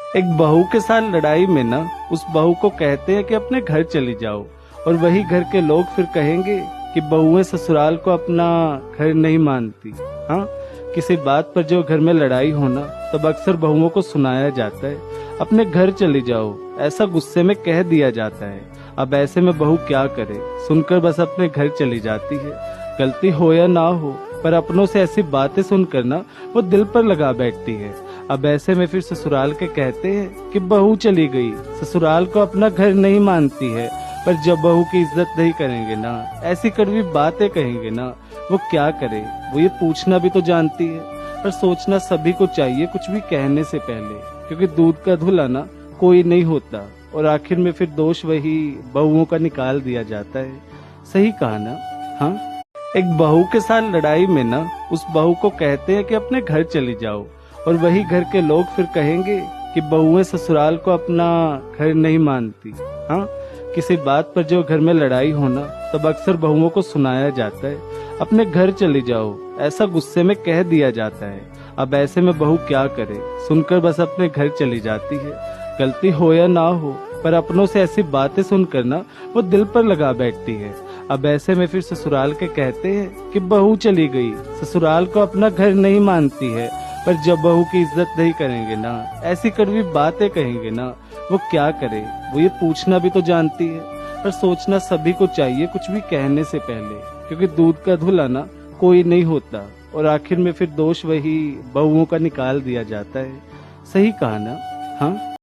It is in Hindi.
एक बहू के साथ लड़ाई में ना उस बहू को कहते हैं कि अपने घर चली जाओ, और वही घर के लोग फिर कहेंगे कि बहुएं ससुराल को अपना घर नहीं मानती। हाँ, किसी बात पर जो घर में लड़ाई होना तब अक्सर बहुओं को सुनाया जाता है अपने घर चली जाओ, ऐसा गुस्से में कह दिया जाता है। अब ऐसे में बहू क्या करे, सुनकर बस अपने घर चली जाती है। गलती हो या ना हो, पर अपनों से ऐसी बातें सुनकर ना वो दिल पर लगा बैठती है। अब ऐसे में फिर ससुराल के कहते हैं कि बहू चली गई, ससुराल को अपना घर नहीं मानती है। पर जब बहू की इज्जत नहीं करेंगे ना, ऐसी कड़वी बातें कहेंगे ना, वो क्या करे, वो ये पूछना भी तो जानती है। पर सोचना सभी को चाहिए कुछ भी कहने से पहले, क्योंकि दूध का धुला ना कोई नहीं होता, और आखिर में फिर दोष वही बहुओं का निकाल दिया जाता है। सही कहा ना? हाँ, एक बहू के साथ लड़ाई में ना उस बहू को कहते हैं कि अपने घर चली जाओ, और वही घर के लोग फिर कहेंगे कि बहुएं ससुराल को अपना घर नहीं मानती। हाँ, किसी बात पर जो घर में लड़ाई होना तब अक्सर बहुओं को सुनाया जाता है अपने घर चली जाओ, ऐसा गुस्से में कह दिया जाता है। अब ऐसे में बहू क्या करे, सुनकर बस अपने घर चली जाती है। गलती हो या ना हो, पर अपनों से ऐसी बातें सुनकर ना वो दिल पर लगा बैठती है। अब ऐसे में फिर ससुराल के कहते हैं कि बहू चली गई, ससुराल को अपना घर नहीं मानती है। पर जब बहू की इज्जत नहीं करेंगे ना, ऐसी कड़वी बातें कहेंगे ना, वो क्या करे, वो ये पूछना भी तो जानती है। पर सोचना सभी को चाहिए कुछ भी कहने से पहले, क्योंकि दूध का धुला ना कोई नहीं होता, और आखिर में फिर दोष वही बहुओं का निकाल दिया जाता है। सही कहा ना? हाँ।